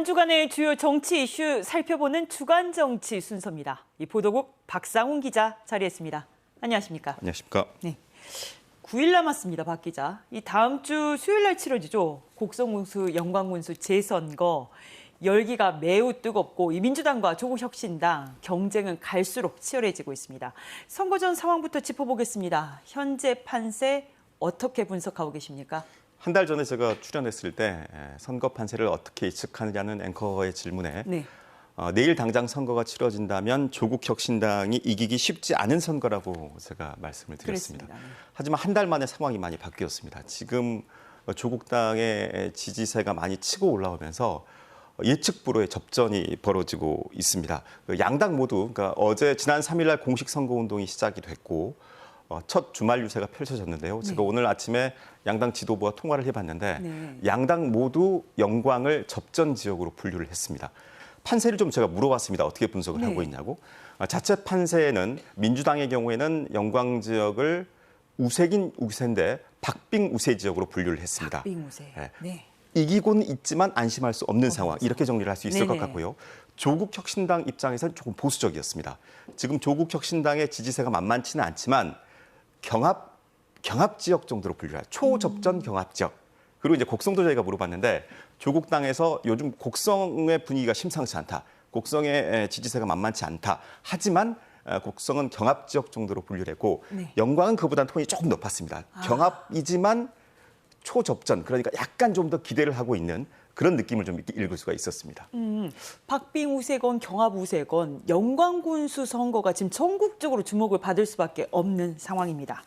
한 주간의 주요 정치 이슈 살펴보는 주간 정치 순서입니다. 이 보도국 박상훈 기자 자리했습니다. 안녕하십니까? 안녕하십니까? 네. 9일 남았습니다, 박 기자. 이 다음 주 수요일 날 치러지죠. 곡성군수, 영광군수 재선거. 열기가 매우 뜨겁고 이 민주당과 조국혁신당 경쟁은 갈수록 치열해지고 있습니다. 선거 전 상황부터 짚어보겠습니다. 현재 판세 어떻게 분석하고 계십니까? 한 달 전에 제가 출연했을 때 선거 판세를 어떻게 예측하느냐는 앵커의 질문에 내일 당장 선거가 치러진다면 조국혁신당이 이기기 쉽지 않은 선거라고 제가 말씀을 드렸습니다. 하지만 한 달 만에 상황이 많이 바뀌었습니다. 지금 조국당의 지지세가 많이 치고 올라오면서 예측 불허의 접전이 벌어지고 있습니다. 양당 모두 그러니까 어제 지난 3일 날 공식 선거운동이 시작이 됐고 첫 주말 유세가 펼쳐졌는데요. 제가 오늘 아침에 양당 지도부와 통화를 해봤는데 양당 모두 영광을 접전 지역으로 분류를 했습니다. 판세를 좀 제가 물어봤습니다. 어떻게 분석을 하고 있냐고. 자체 판세는 민주당의 경우에는 영광 지역을 우세긴 우세인데 박빙 우세 지역으로 분류를 했습니다. 박빙 우세. 네. 이기고는 있지만 안심할 수 없는 상황. 이렇게 정리를 할 수 있을 것 같고요. 조국혁신당 입장에서는 조금 보수적이었습니다. 지금 조국혁신당의 지지세가 만만치는 않지만 경합 지역 정도로 분류해요. 초접전 경합 지역. 그리고 이제 곡성도 저희가 물어봤는데 조국당에서 요즘 곡성의 분위기가 심상치 않다. 곡성의 지지세가 만만치 않다. 하지만 곡성은 경합 지역 정도로 분류를 했고 영광은 그보다는 톤이 조금 높았습니다. 경합이지만 초접전. 그러니까 약간 좀 더 기대를 하고 있는 그런 느낌을 좀 읽을 수가 있었습니다. 박빙 우세건 경합 우세건 영광군수 선거가 지금 전국적으로 주목을 받을 수밖에 없는 상황입니다.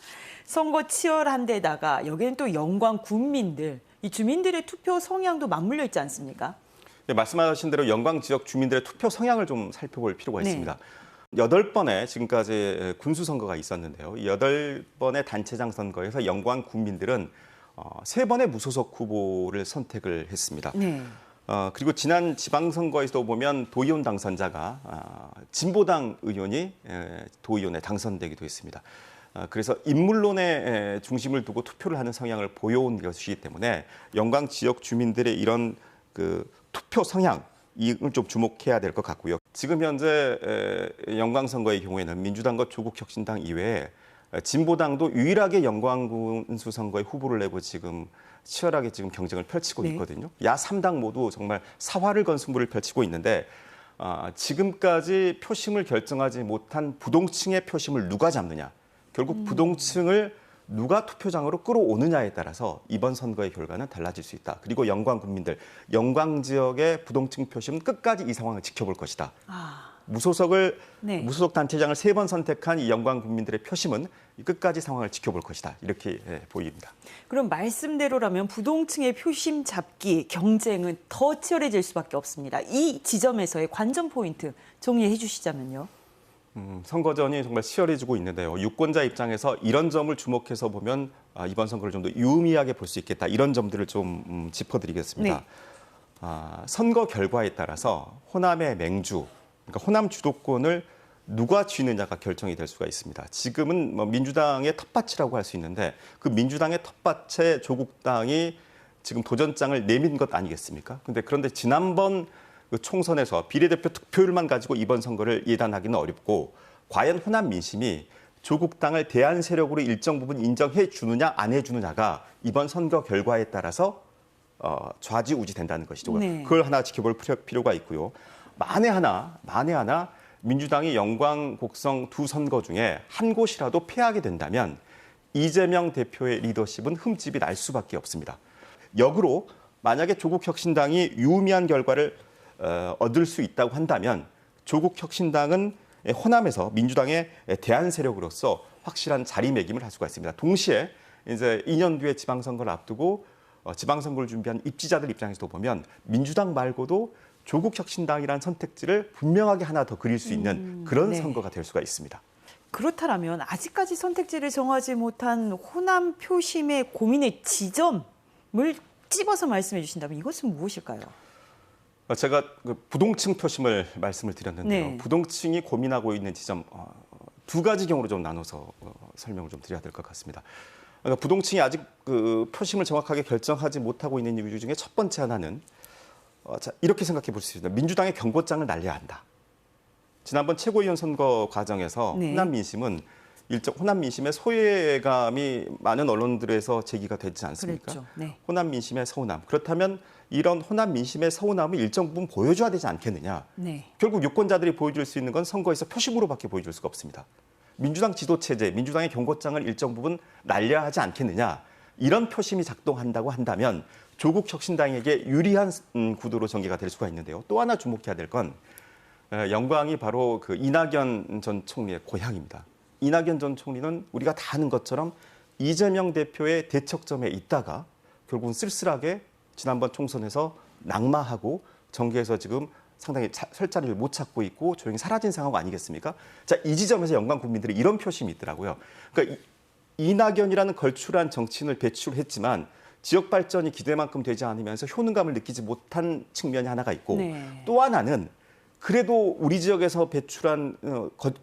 선거 치열한 데다가 여기는 또 영광 군민들, 이 주민들의 투표 성향도 맞물려 있지 않습니까? 네, 말씀하신 대로 영광 지역 주민들의 투표 성향을 좀 살펴볼 필요가 있습니다. 8번의 지금까지 군수 선거가 있었는데요. 이 8번의 단체장 선거에서 영광 군민들은 3번의 무소속 후보를 선택을 했습니다. 그리고 지난 지방선거에서도 보면 도의원 당선자가 진보당 의원이 도의원에 당선되기도 했습니다. 그래서 인물론의 중심을 두고 투표를 하는 성향을 보여온 것이기 때문에 영광 지역 주민들의 이런 그 투표 성향 이걸 좀 주목해야 될 것 같고요. 지금 현재 영광 선거의 경우에는 민주당과 조국혁신당 이외에 진보당도 유일하게 영광군수 선거에 후보를 내고 지금 치열하게 지금 경쟁을 펼치고 있거든요. 야 3당 모두 정말 사활을 건 승부를 펼치고 있는데 지금까지 표심을 결정하지 못한 부동층의 표심을 누가 잡느냐. 결국 부동층을 누가 투표장으로 끌어오느냐에 따라서 이번 선거의 결과는 달라질 수 있다. 그리고 영광 국민들, 영광 지역의 부동층 표심은 끝까지 이 상황을 지켜볼 것이다. 무소속 단체장을 3번 선택한 이 영광 국민들의 표심은 끝까지 상황을 지켜볼 것이다. 이렇게 보입니다. 그럼 말씀대로라면 부동층의 표심 잡기 경쟁은 더 치열해질 수밖에 없습니다. 이 지점에서의 관전 포인트 정리해 주시자면요. 선거전이 정말 치열해지고 있는데요. 유권자 입장에서 이런 점을 주목해서 보면 이번 선거를 좀 더 유의미하게 볼 수 있겠다. 이런 점들을 좀 짚어드리겠습니다. 선거 결과에 따라서 호남의 맹주, 그러니까 호남 주도권을 누가 쥐느냐가 결정이 될 수가 있습니다. 지금은 뭐 민주당의 텃밭이라고 할 수 있는데 그 민주당의 텃밭에 조국당이 지금 도전장을 내민 것 아니겠습니까? 그런데 지난번 그 총선에서 비례대표 득표율만 가지고 이번 선거를 예단하기는 어렵고 과연 호남 민심이 조국당을 대안 세력으로 일정 부분 인정해 주느냐 안 해주느냐가 이번 선거 결과에 따라서 좌지우지 된다는 것이죠. 그걸 하나 지켜볼 필요가 있고요. 만에 하나 민주당이 영광, 곡성 두 선거 중에 한 곳이라도 패하게 된다면 이재명 대표의 리더십은 흠집이 날 수밖에 없습니다. 역으로 만약에 조국혁신당이 유의미한 결과를 얻을 수 있다고 한다면 조국혁신당은 호남에서 민주당의 대안 세력으로서 확실한 자리매김을 할 수가 있습니다. 동시에 이제 2년 뒤에 지방선거를 앞두고 지방선거를 준비한 입지자들 입장에서도 보면 민주당 말고도 조국혁신당이라는 선택지를 분명하게 하나 더 그릴 수 있는 그런 선거가 될 수가 있습니다. 그렇다면 아직까지 선택지를 정하지 못한 호남 표심의 고민의 지점을 찝어서 말씀해 주신다면 이것은 무엇일까요? 제가 그 부동층 표심을 말씀을 드렸는데요. 부동층이 고민하고 있는 지점 2가지 경우로 좀 나눠서 설명을 좀 드려야 될 것 같습니다. 그러니까 부동층이 아직 그 표심을 정확하게 결정하지 못하고 있는 이유 중에 첫 번째 하나는 자, 이렇게 생각해 볼 수 있습니다. 민주당의 경고장을 날려야 한다. 지난번 최고위원 선거 과정에서 네. 호남 민심은 호남 민심의 소외감이 많은 언론들에서 제기가 되지 않습니까? 그랬죠. 네. 호남 민심의 서운함. 그렇다면 이런 호남 민심의 서운함을 일정 부분 보여줘야 되지 않겠느냐. 네. 결국 유권자들이 보여줄 수 있는 건 선거에서 표심으로밖에 보여줄 수가 없습니다. 민주당 지도체제, 민주당의 경고장을 일정 부분 날려야 하지 않겠느냐. 이런 표심이 작동한다고 한다면 조국 혁신당에게 유리한 구도로 전개가 될 수가 있는데요. 또 하나 주목해야 될 건 영광이 바로 그 이낙연 전 총리의 고향입니다. 이낙연 전 총리는 우리가 다 아는 것처럼 이재명 대표의 대척점에 있다가 결국은 쓸쓸하게 지난번 총선에서 낙마하고 정계에서 지금 상당히 설 자리를 못 찾고 있고 조용히 사라진 상황 아니겠습니까? 자, 이 지점에서 영광 국민들이 이런 표심이 있더라고요. 그러니까 이낙연이라는 걸출한 정치인을 배출했지만 지역 발전이 기대만큼 되지 않으면서 효능감을 느끼지 못한 측면이 하나가 있고 네. 또 하나는 그래도 우리 지역에서 배출한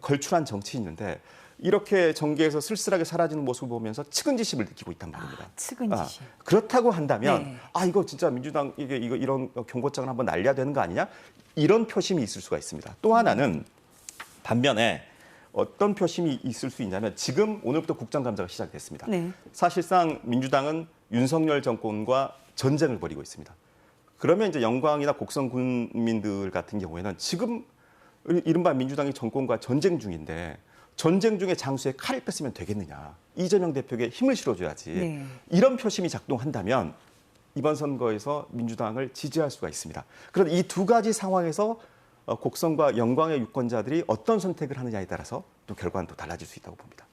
걸출한 정치인인데 이렇게 정계에서 쓸쓸하게 사라지는 모습을 보면서 측은지심을 느끼고 있단 말입니다. 측은지심. 그렇다고 한다면 네. 이거 진짜 민주당 이런 경고장을 한번 날려야 되는 거 아니냐? 이런 표심이 있을 수가 있습니다. 또 하나는 반면에 어떤 표심이 있을 수 있냐면 지금 오늘부터 국정감사가 시작됐습니다. 네. 사실상 민주당은 윤석열 정권과 전쟁을 벌이고 있습니다. 그러면 이제 영광이나 곡성 군민들 같은 경우에는 지금 이른바 민주당이 정권과 전쟁 중인데 전쟁 중에 장수에 칼을 뺐으면 되겠느냐. 이재명 대표에게 힘을 실어줘야지. 네. 이런 표심이 작동한다면 이번 선거에서 민주당을 지지할 수가 있습니다. 그런데 이 두 가지 상황에서 곡성과 영광의 유권자들이 어떤 선택을 하느냐에 따라서 또 결과는 또 달라질 수 있다고 봅니다.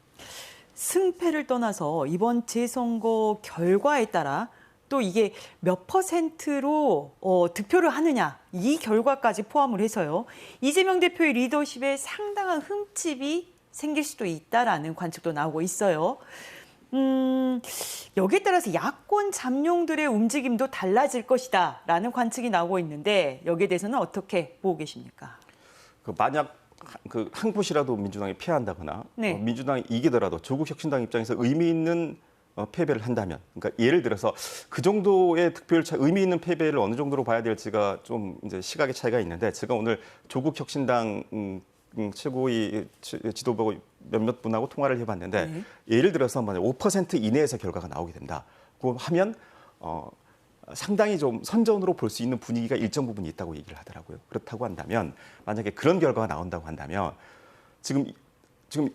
승패를 떠나서 이번 재선거 결과에 따라 또 이게 몇 %로 득표를 하느냐 이 결과까지 포함을 해서요. 이재명 대표의 리더십에 상당한 흠집이 생길 수도 있다라는 관측도 나오고 있어요. 여기에 따라서 야권 잠룡들의 움직임도 달라질 것이다라는 관측이 나오고 있는데 여기에 대해서는 어떻게 보고 계십니까? 만약 한 곳이라도 민주당이 패한다거나 네. 민주당이 이기더라도 조국 혁신당 입장에서 의미 있는 패배를 한다면, 그러니까 예를 들어서 그 정도의 득표율 차, 의미 있는 패배를 어느 정도로 봐야 될지가 좀 이제 시각의 차이가 있는데 제가 오늘 조국 혁신당 최고위 지도부 몇몇 분하고 통화를 해봤는데 네. 예를 들어서 만약 5% 이내에서 결과가 나오게 된다고 하면 상당히 좀 선전으로 볼 수 있는 분위기가 일정 부분 있다고 얘기를 하더라고요. 그렇다고 한다면 만약에 그런 결과가 나온다고 한다면 지금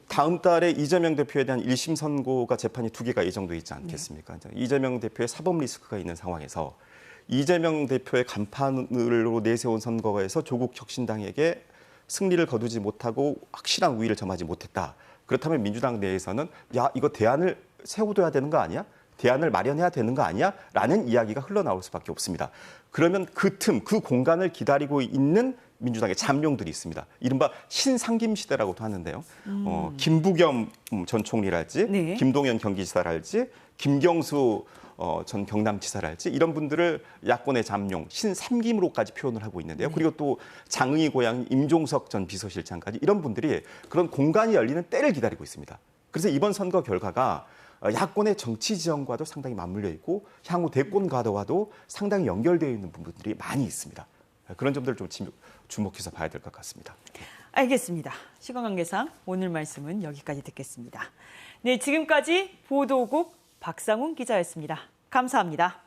다음 달에 이재명 대표에 대한 1심 선고가 재판이 2개가 예정돼 있지 않겠습니까? 네. 이재명 대표의 사법 리스크가 있는 상황에서 이재명 대표의 간판으로 내세운 선거에서 조국 혁신당에게 승리를 거두지 못하고 확실한 우위를 점하지 못했다. 그렇다면 민주당 내에서는 이거 대안을 세워둬야 되는 거 아니야? 대안을 마련해야 되는 거 아니야? 라는 이야기가 흘러나올 수밖에 없습니다. 그러면 그 공간을 기다리고 있는 민주당의 잠룡들이 있습니다. 이른바 신상김 시대라고도 하는데요. 김부겸 전 총리랄지, 네. 김동연 경기지사랄지, 김경수 전 경남지사랄지 이런 분들을 야권의 잠룡, 신삼김으로까지 표현을 하고 있는데요. 그리고 또 장흥이 고향 임종석 전 비서실장까지 이런 분들이 그런 공간이 열리는 때를 기다리고 있습니다. 그래서 이번 선거 결과가 야권의 정치 지형과도 상당히 맞물려 있고 향후 대권 가도와도 상당히 연결되어 있는 부분들이 많이 있습니다. 그런 점들을 좀 주목해서 봐야 될 것 같습니다. 알겠습니다. 시간 관계상 오늘 말씀은 여기까지 듣겠습니다. 네, 지금까지 보도국 박상훈 기자였습니다. 감사합니다.